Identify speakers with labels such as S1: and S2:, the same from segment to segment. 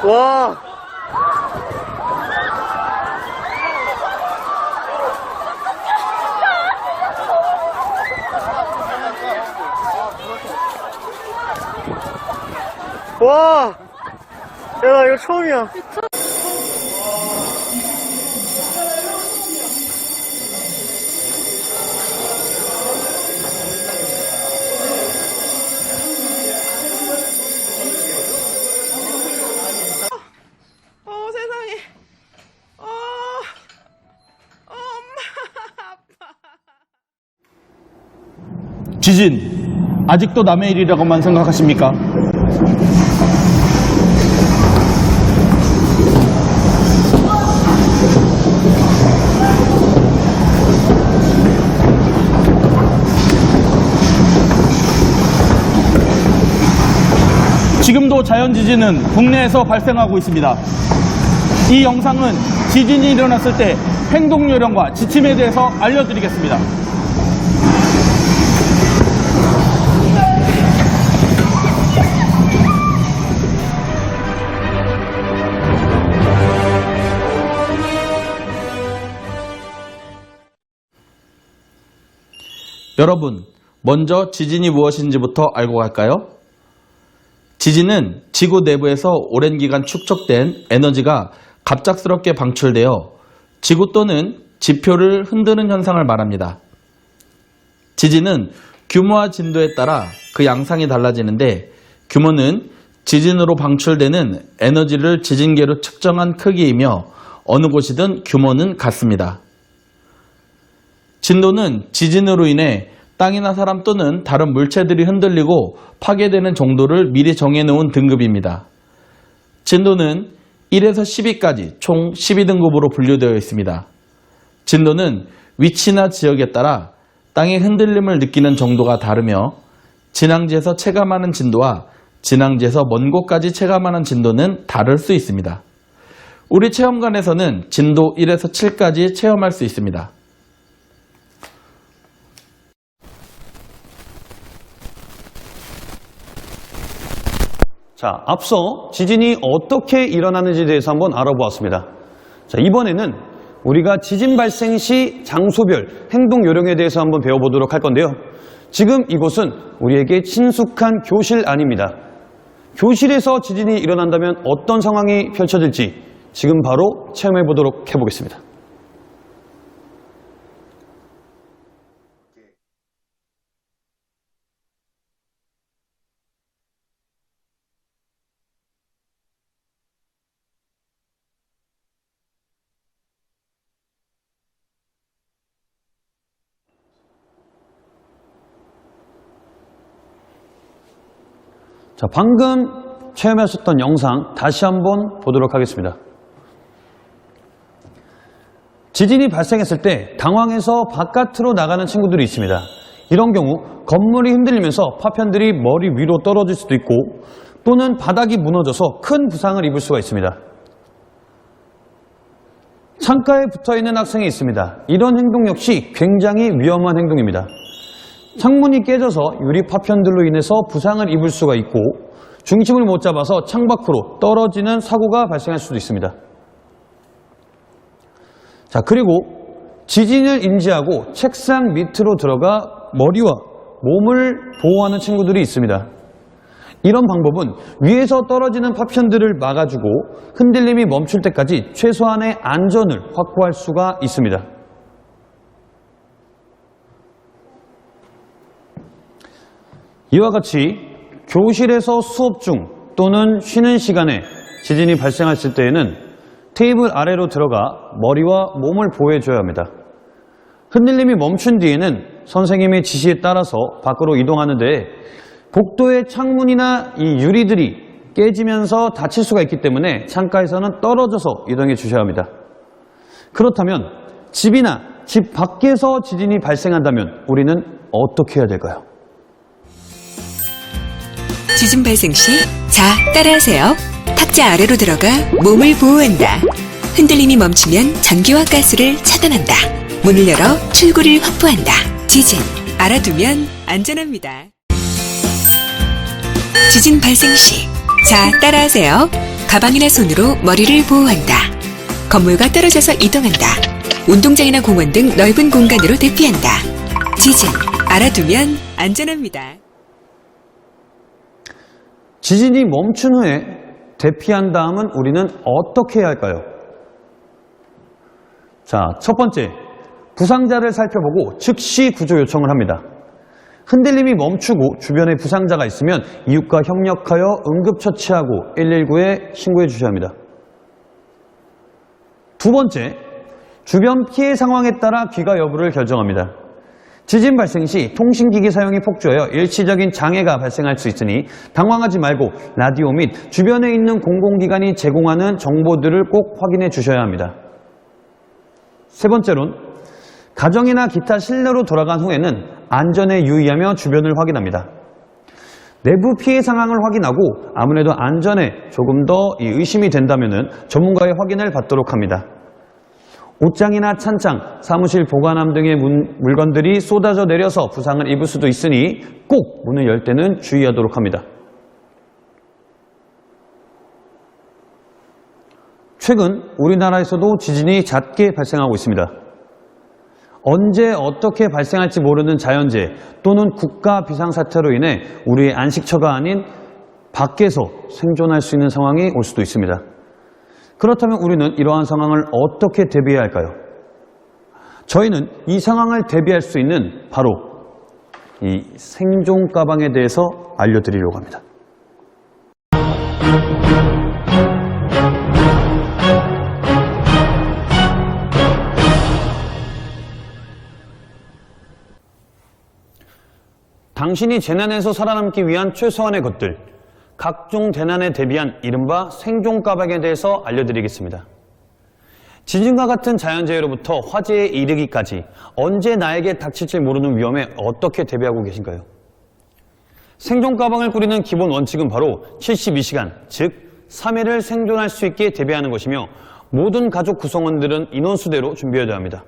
S1: 와. 와. 야, 나 이거 처음이야.
S2: 세상에. 엄마.
S3: 지진, 아직도 남의 일이라고만 생각하십니까? 지금도 자연지진은 국내에서 발생하고 있습니다. 이 영상은 지진이 일어났을 때 행동요령과 지침에 대해서 알려드리겠습니다. 여러분, 먼저 지진이 무엇인지부터 알고 갈까요? 지진은 지구 내부에서 오랜 기간 축적된 에너지가 갑작스럽게 방출되어 지구 또는 지표를 흔드는 현상을 말합니다. 지진은 규모와 진도에 따라 그 양상이 달라지는데, 규모는 지진으로 방출되는 에너지를 지진계로 측정한 크기이며 어느 곳이든 규모는 같습니다. 진도는 지진으로 인해 땅이나 사람 또는 다른 물체들이 흔들리고 파괴되는 정도를 미리 정해놓은 등급입니다. 진도는 1에서 10위까지 총 12등급으로 분류되어 있습니다. 진도는 위치나 지역에 따라 땅의 흔들림을 느끼는 정도가 다르며, 진앙지에서 체감하는 진도와 진앙지에서 먼 곳까지 체감하는 진도는 다를 수 있습니다. 우리 체험관에서는 진도 1에서 7까지 체험할 수 있습니다.
S4: 자, 앞서 지진이 어떻게 일어나는지에 대해서 한번 알아보았습니다. 자, 이번에는 우리가 지진 발생 시 장소별 행동 요령에 대해서 한번 배워보도록 할 건데요. 지금 이곳은 우리에게 친숙한 교실 안입니다. 교실에서 지진이 일어난다면 어떤 상황이 펼쳐질지 지금 바로 체험해보도록 해보겠습니다. 자, 방금 체험하셨던 영상 다시 한번 보도록 하겠습니다. 지진이 발생했을 때 당황해서 바깥으로 나가는 친구들이 있습니다. 이런 경우 건물이 흔들리면서 파편들이 머리 위로 떨어질 수도 있고, 또는 바닥이 무너져서 큰 부상을 입을 수가 있습니다. 창가에 붙어있는 학생이 있습니다. 이런 행동 역시 굉장히 위험한 행동입니다. 창문이 깨져서 유리 파편들로 인해서 부상을 입을 수가 있고, 중심을 못 잡아서 창밖으로 떨어지는 사고가 발생할 수도 있습니다. 자, 그리고 지진을 인지하고 책상 밑으로 들어가 머리와 몸을 보호하는 친구들이 있습니다. 이런 방법은 위에서 떨어지는 파편들을 막아주고 흔들림이 멈출 때까지 최소한의 안전을 확보할 수가 있습니다. 이와 같이 교실에서 수업 중 또는 쉬는 시간에 지진이 발생했을 때에는 테이블 아래로 들어가 머리와 몸을 보호해줘야 합니다. 흔들림이 멈춘 뒤에는 선생님의 지시에 따라서 밖으로 이동하는데, 복도의 창문이나 이 유리들이 깨지면서 다칠 수가 있기 때문에 창가에서는 떨어져서 이동해 주셔야 합니다. 그렇다면 집이나 집 밖에서 지진이 발생한다면 우리는 어떻게 해야 될까요?
S5: 지진 발생 시 자, 따라하세요. 탁자 아래로 들어가 몸을 보호한다. 흔들림이 멈추면 전기와 가스를 차단한다. 문을 열어 출구를 확보한다. 지진, 알아두면 안전합니다. 지진 발생 시 자, 따라하세요. 가방이나 손으로 머리를 보호한다. 건물과 떨어져서 이동한다. 운동장이나 공원 등 넓은 공간으로 대피한다. 지진, 알아두면 안전합니다.
S4: 지진이 멈춘 후에 대피한 다음은 우리는 어떻게 해야 할까요? 자, 첫 번째, 부상자를 살펴보고 즉시 구조 요청을 합니다. 흔들림이 멈추고 주변에 부상자가 있으면 이웃과 협력하여 응급처치하고 119에 신고해 주셔야 합니다. 두 번째, 주변 피해 상황에 따라 귀가 여부를 결정합니다. 지진 발생 시 통신기기 사용이 폭주하여 일시적인 장애가 발생할 수 있으니 당황하지 말고 라디오 및 주변에 있는 공공기관이 제공하는 정보들을 꼭 확인해 주셔야 합니다. 세 번째로는 가정이나 기타 실내로 돌아간 후에는 안전에 유의하며 주변을 확인합니다. 내부 피해 상황을 확인하고 아무래도 안전에 조금 더 의심이 된다면 전문가의 확인을 받도록 합니다. 옷장이나 찬장, 사무실 보관함 등의 물건들이 쏟아져 내려서 부상을 입을 수도 있으니 꼭 문을 열 때는 주의하도록 합니다. 최근 우리나라에서도 지진이 잦게 발생하고 있습니다. 언제 어떻게 발생할지 모르는 자연재해 또는 국가 비상사태로 인해 우리의 안식처가 아닌 밖에서 생존할 수 있는 상황이 올 수도 있습니다. 그렇다면 우리는 이러한 상황을 어떻게 대비해야 할까요? 저희는 이 상황을 대비할 수 있는 바로 이 생존 가방에 대해서 알려드리려고 합니다. 당신이 재난에서 살아남기 위한 최소한의 것들, 각종 재난에 대비한 이른바 생존 가방에 대해서 알려드리겠습니다. 지진과 같은 자연재해로부터 화재에 이르기까지 언제 나에게 닥칠지 모르는 위험에 어떻게 대비하고 계신가요? 생존 가방을 꾸리는 기본 원칙은 바로 72시간, 즉 3일을 생존할 수 있게 대비하는 것이며 모든 가족 구성원들은 인원수대로 준비해야 합니다.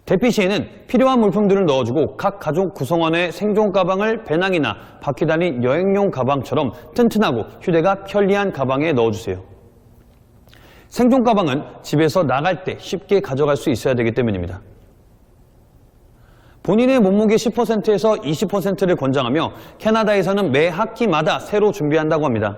S4: 대피 시에는 필요한 물품들을 넣어주고 각 가족 구성원의 생존 가방을 배낭이나 바퀴 달린 여행용 가방처럼 튼튼하고 휴대가 편리한 가방에 넣어주세요. 생존 가방은 집에서 나갈 때 쉽게 가져갈 수 있어야 되기 때문입니다. 본인의 몸무게 10%에서 20%를 권장하며 캐나다에서는 매 학기마다 새로 준비한다고 합니다.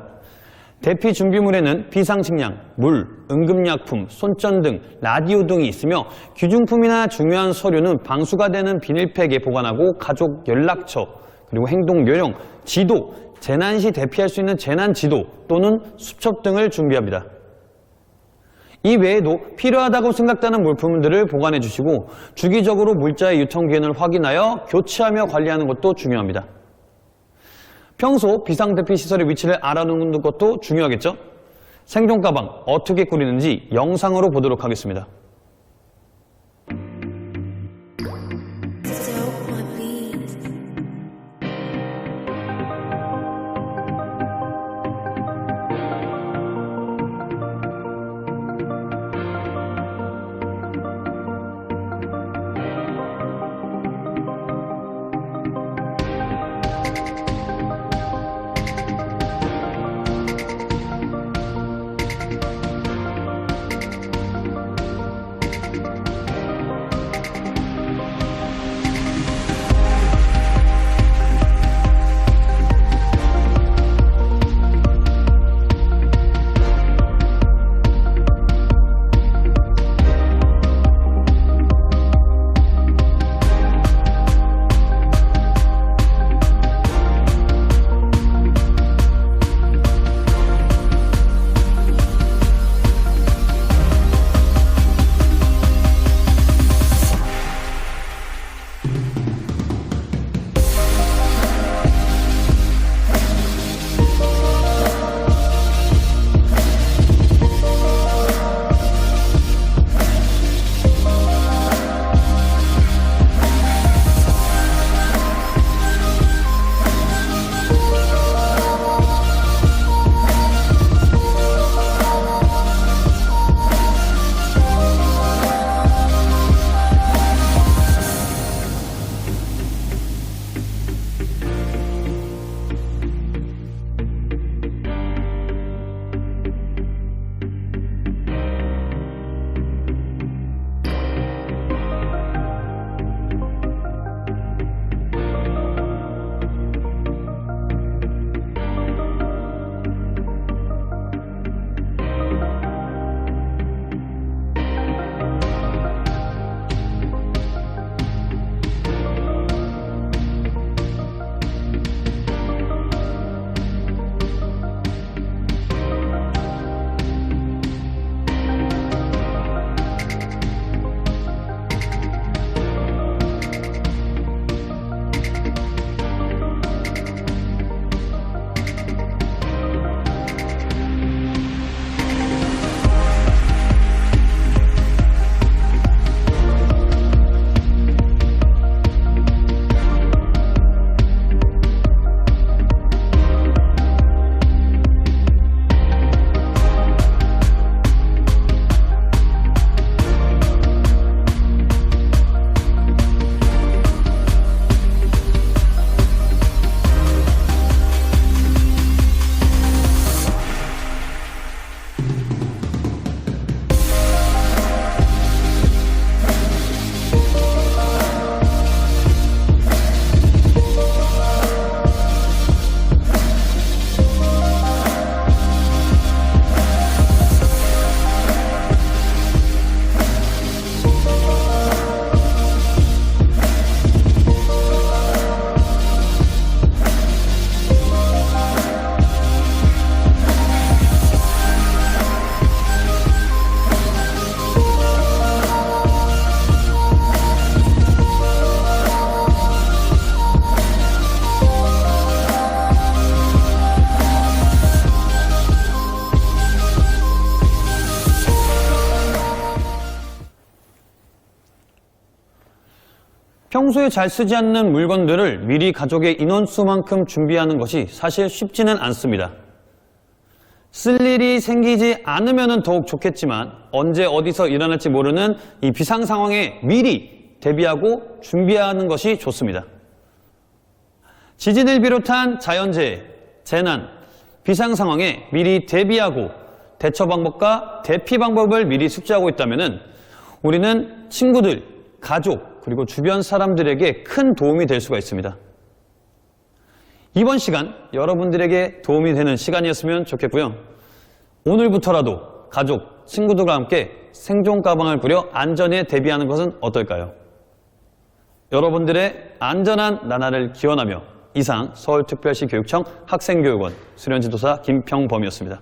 S4: 대피 준비물에는 비상식량, 물, 응급약품, 손전 등 라디오 등이 있으며 귀중품이나 중요한 서류는 방수가 되는 비닐팩에 보관하고 가족 연락처, 그리고 행동 요령, 지도, 재난 시 대피할 수 있는 재난 지도 또는 수첩 등을 준비합니다. 이 외에도 필요하다고 생각되는 물품들을 보관해 주시고 주기적으로 물자의 유통기한을 확인하여 교체하며 관리하는 것도 중요합니다. 평소 비상대피 시설의 위치를 알아놓는 것도 중요하겠죠? 생존 가방 어떻게 꾸리는지 영상으로 보도록 하겠습니다. 평소에 잘 쓰지 않는 물건들을 미리 가족의 인원수만큼 준비하는 것이 사실 쉽지는 않습니다. 쓸 일이 생기지 않으면 더욱 좋겠지만 언제 어디서 일어날지 모르는 이 비상 상황에 미리 대비하고 준비하는 것이 좋습니다. 지진을 비롯한 자연재해, 재난, 비상 상황에 미리 대비하고 대처 방법과 대피 방법을 미리 숙지하고 있다면 우리는 친구들, 가족, 그리고 주변 사람들에게 큰 도움이 될 수가 있습니다. 이번 시간 여러분들에게 도움이 되는 시간이었으면 좋겠고요. 오늘부터라도 가족, 친구들과 함께 생존 가방을 부려 안전에 대비하는 것은 어떨까요? 여러분들의 안전한 나날을 기원하며 이상 서울특별시 교육청 학생교육원 수련지도사 김평범이었습니다.